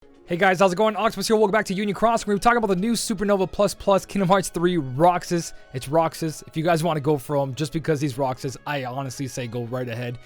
Hey guys, how's it going? Octopus here. Welcome back to Union Cross. We're talking about the new Supernova Plus Kingdom Hearts 3 Roxas. It's Roxas. If you guys want to go for him just because he's Roxas, I honestly say go right ahead.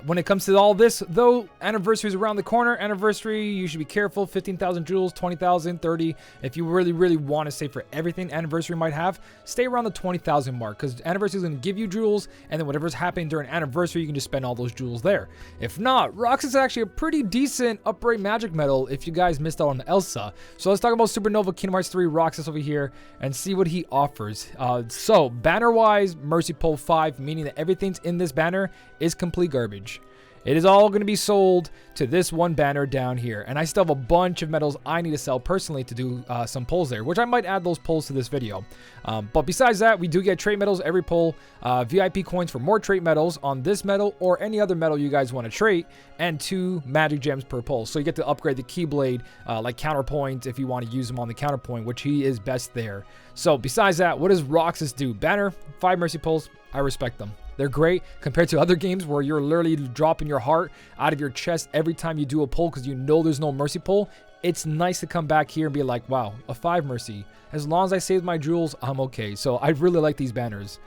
When it comes to all this, though, anniversary is around the corner. Anniversary, you should be careful. 15,000 jewels, 20,000, 30. If you really want to save for everything anniversary might have, stay around the 20,000 mark because anniversary is going to give you jewels, and then whatever's happening during anniversary, you can just spend all those jewels there. If not, Roxas is actually a pretty decent upright magic medal if you guys missed out on Elsa. So let's talk about Supernova Kingdom Hearts 3 Roxas over here and see what he offers. So banner wise, Mercy Pole 5, meaning that everything's in this banner is complete garbage. It is all going to be sold to this one banner down here. And I still have a bunch of medals I need to sell personally to do some pulls there, which I might add those pulls to this video. But besides that, we do get trait medals every pull, VIP coins for more trait medals on this medal or any other medal you guys want to trait, and 2 magic gems per pull. So you get to upgrade the Keyblade like counterpoint if you want to use them on the counterpoint, which he is best there. So besides that, what does Roxas do? Banner, 5 mercy pulls. I respect them. They're great compared to other games where you're literally dropping your heart out of your chest every time you do a pull because you know there's no mercy pull. It's nice to come back here and be like, wow, a 5 mercy. As long as I save my jewels, I'm okay. So I really like these banners.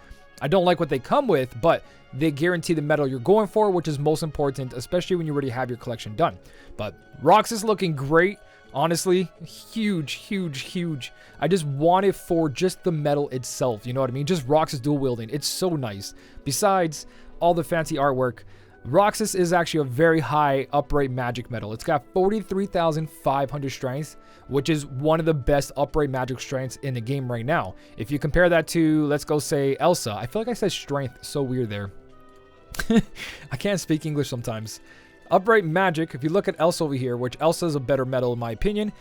I don't like what they come with, but they guarantee the medal you're going for, which is most important, especially when you already have your collection done. But Roxas looking great. Honestly, huge. I just want it for just the medal itself. You know what I mean? Just Roxas dual wielding. It's so nice. Besides all the fancy artwork, Roxas is actually a very high upright magic medal. It's got 43,500 strength, which is one of the best upright magic strengths in the game right now. If you compare that to, let's go say Elsa. I feel like I said strength. So weird there. I can't speak English sometimes. Upright magic, if you look at Elsa over here, which Elsa is a better medal in my opinion.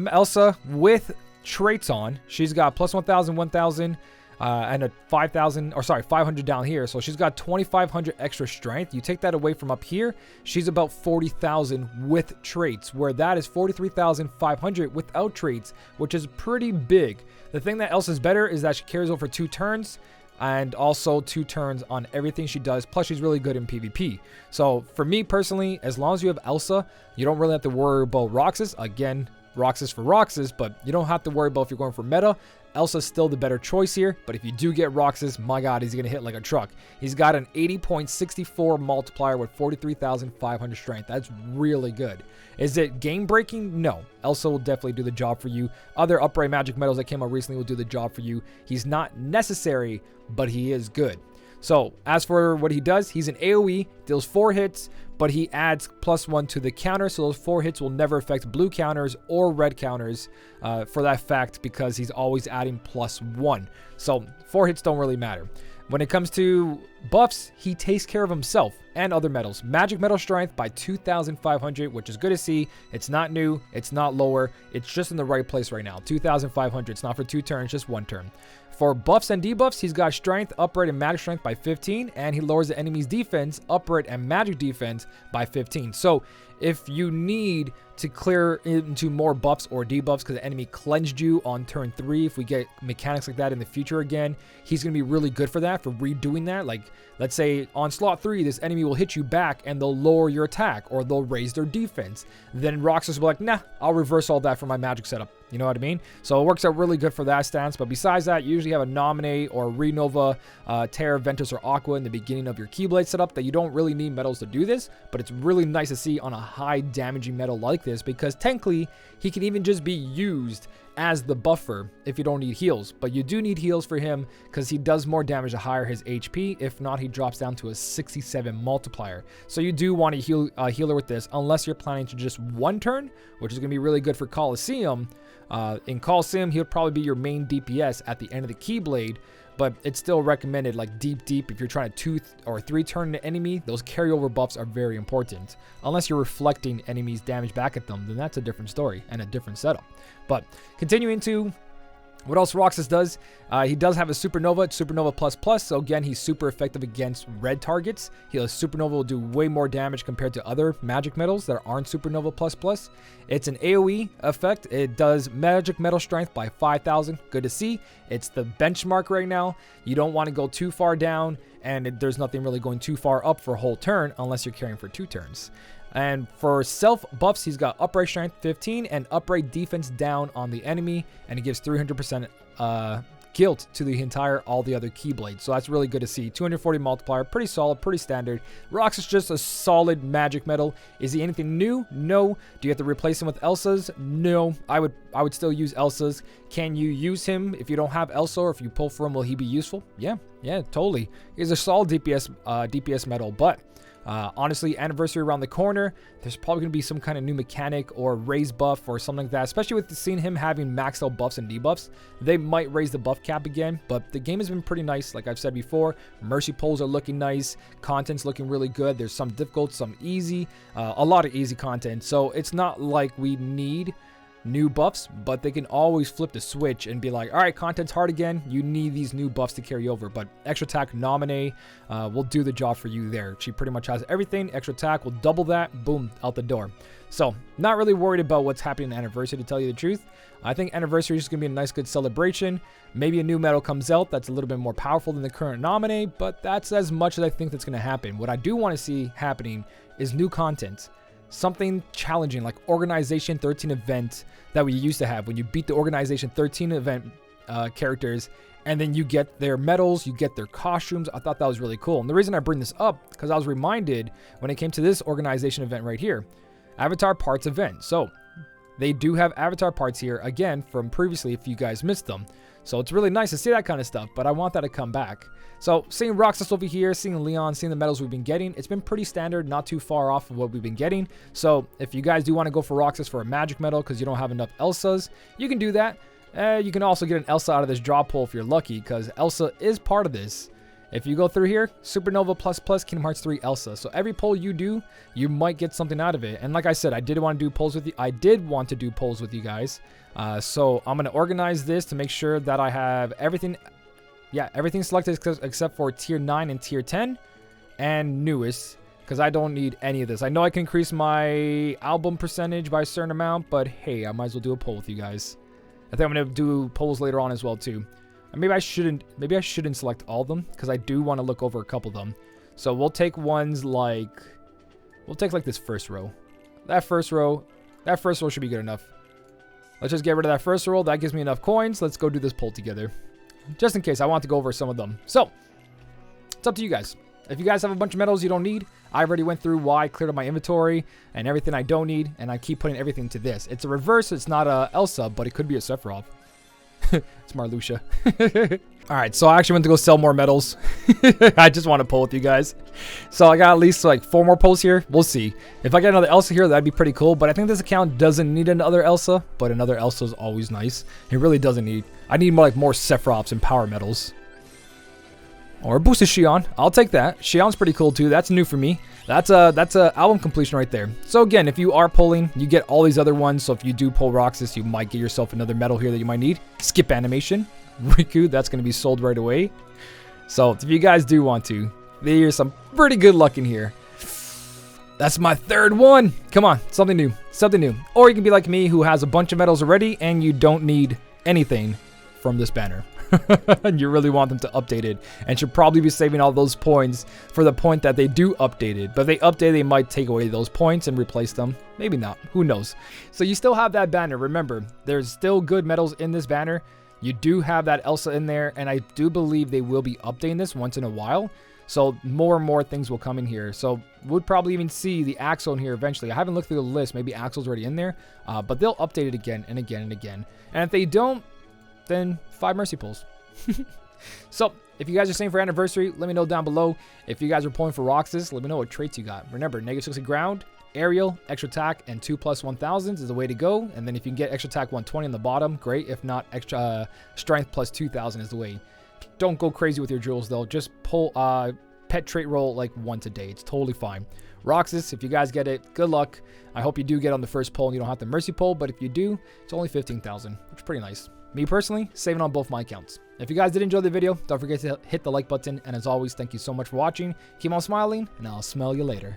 Elsa with traits on, she's got plus 1,000, 1,000, and a 5,000, or sorry, 500 down here. So she's got 2,500 extra strength. You take that away from up here, she's about 40,000 with traits, where that is 43,500 without traits, which is pretty big. The thing that Elsa's better is that she carries over 2 turns. And also 2 turns on everything she does. Plus, she's really good in PvP. So, for me personally, as long as you have Elsa, you don't really have to worry about Roxas. Again, Roxas for Roxas, but you don't have to worry about if you're going for meta. Elsa's still the better choice here, but if you do get Roxas, my god, he's going to hit like a truck. He's got an 80.64 multiplier with 43,500 strength. That's really good. Is it game-breaking? No. Elsa will definitely do the job for you. Other upright magic medals that came out recently will do the job for you. He's not necessary, but he is good. So, as for what he does, he's an AoE, deals 4 hits, but he adds +1 to the counter, so those 4 hits will never affect blue counters or red counters for that fact, because he's always adding +1. So, 4 hits don't really matter. When it comes to buffs, he takes care of himself and other medals. Magic medal strength by 2,500, which is good to see. It's not new, it's not lower, it's just in the right place right now. 2,500, it's not for 2 turns, just 1 turn. For buffs and debuffs, he's got strength, upright, and magic strength by 15, and he lowers the enemy's defense, upright, and magic defense by 15. So if you need to clear into more buffs or debuffs because the enemy cleansed you on turn 3, if we get mechanics like that in the future again, he's going to be really good for that, for redoing that. Like, let's say on slot 3, this enemy will hit you back and they'll lower your attack or they'll raise their defense. Then Roxas will be like, nah, I'll reverse all that for my magic setup. You know what I mean? So it works out really good for that stance. But besides that, you usually have a Nominate or Renova, Terra, Ventus, or Aqua in the beginning of your Keyblade setup that you don't really need medals to do this. But it's really nice to see on a high damaging medal like this, because technically he can even just be used as the buffer if you don't need heals. But you do need heals for him because he does more damage the higher his HP. If not, he drops down to a 67 multiplier. So you do want to heal healer with this, unless you're planning to just 1 turn, which is going to be really good for Colosseum. In Colosseum, he'll probably be your main DPS at the end of the Keyblade, but it's still recommended like deep if you're trying to 2 or 3 turn an enemy. Those carryover buffs are very important. Unless you're reflecting enemies' damage back at them, then that's a different story and a different setup. But continuing to what else Roxas does, he does have a Supernova, Supernova plus, so again, he's super effective against red targets. Supernova will do way more damage compared to other magic medals that aren't Supernova plus. It's an AoE effect. It does magic metal strength by 5,000. Good to see. It's the benchmark right now. You don't want to go too far down, and there's nothing really going too far up for a whole turn unless you're carrying for 2 turns. And for self buffs, he's got upright strength 15 and upright defense down on the enemy. And he gives 300% guilt to the entire all the other keyblades. So that's really good to see. 240 multiplier, pretty solid, pretty standard. Roxas is just a solid magic metal. Is he anything new? No. Do you have to replace him with Elsa's? No. I would still use Elsa's. Can you use him if you don't have Elsa, or if you pull for him, will he be useful? Yeah, totally. He's a solid DPS metal, but honestly, anniversary around the corner, there's probably going to be some kind of new mechanic or raise buff or something like that, especially with seeing him having maxed out buffs and debuffs. They might raise the buff cap again, but the game has been pretty nice. Like I've said before, mercy pulls are looking nice, content's looking really good. There's some difficult, some easy, a lot of easy content. So it's not like we need new buffs, but they can always flip the switch and be like, all right, content's hard again, you need these new buffs to carry over. But extra attack nominee will do the job for you there. She pretty much has everything. Extra attack will double that, boom, out the door. So not really worried about what's happening in anniversary, to tell you the truth. I think anniversary is just gonna be a nice good celebration. Maybe a new medal comes out that's a little bit more powerful than the current nominee, but that's as much as I think that's gonna happen. What I do want to see happening is new content. Something challenging like Organization 13 event that we used to have when you beat the Organization 13 event characters, and then you get their medals, you get their costumes. I thought that was really cool. And the reason I bring this up, because I was reminded when it came to this Organization event right here, Avatar Parts event. So they do have Avatar Parts here again from previously if you guys missed them. So it's really nice to see that kind of stuff, but I want that to come back. So seeing Roxas over here, seeing Leon, seeing the medals we've been getting, it's been pretty standard, not too far off of what we've been getting. So if you guys do want to go for Roxas for a magic medal because you don't have enough Elsas, you can do that. You can also get an Elsa out of this draw pull if you're lucky, because Elsa is part of this. If you go through here, Supernova ++ Kingdom Hearts 3 Elsa. So every poll you do, you might get something out of it. And like I said, I did want to do polls with you. I did want to do polls with you guys. So I'm going to organize this to make sure that I have everything. Yeah, everything selected except for tier 9 and tier 10 and newest, because I don't need any of this. I know I can increase my album percentage by a certain amount, but hey, I might as well do a poll with you guys. I think I'm going to do polls later on as well too. And maybe I shouldn't select all of them, because I do want to look over a couple of them. So we'll take ones like, this first row. That first row should be good enough. Let's just get rid of that first row. That gives me enough coins. Let's go do this poll together, just in case I want to go over some of them. So it's up to you guys. If you guys have a bunch of medals you don't need, I already went through why I cleared up my inventory and everything I don't need, and I keep putting everything to this. It's a reverse. It's not a Elsa, but it could be a Sephiroth. It's Marluxia. All right, so I actually went to go sell more medals. I just want to pull with you guys. So I got at least like 4 more pulls here. We'll see. If I get another Elsa here, that'd be pretty cool. But I think this account doesn't need another Elsa, but another Elsa is always nice. It really doesn't need. I need more Sephiroths and power medals. Or a boosted Xion. I'll take that. Xion's pretty cool too. That's new for me. That's a album completion right there. So again, if you are pulling, you get all these other ones. So if you do pull Roxas, you might get yourself another medal here that you might need. Skip animation. Riku, that's going to be sold right away. So if you guys do want to, there's some pretty good luck in here. That's my 3rd one. Come on, something new. Something new. Or you can be like me, who has a bunch of medals already and you don't need anything from this banner. And you really want them to update it, and should probably be saving all those points for the point that they do update it. But if they update, they might take away those points and replace them. Maybe not. Who knows? So you still have that banner. Remember, there's still good medals in this banner. You do have that Elsa in there, and I do believe they will be updating this once in a while. So more and more things will come in here. So we'll probably even see the Axel in here eventually. I haven't looked through the list. Maybe Axel's already in there. But they'll update it again and again and again. And if they don't, then 5 mercy pulls. So if you guys are saying for anniversary, let me know down below. If you guys are pulling for Roxas, let me know what traits you got. Remember, -60 ground, aerial, extra attack, and 2 + 1000s is the way to go. And then if you can get extra attack 120 on the bottom, great. If not, extra strength + 2000 is the way. Don't go crazy with your jewels though. Just pull pet trait roll like once a day. It's totally fine. Roxas, if you guys get it, good luck. I hope you do get on the first pull and you don't have the mercy pull, but if you do, it's only 15,000, which is pretty nice. Me personally, saving on both my accounts. If you guys did enjoy the video, don't forget to hit the like button. And as always, thank you so much for watching. Keep on smiling, and I'll smell you later.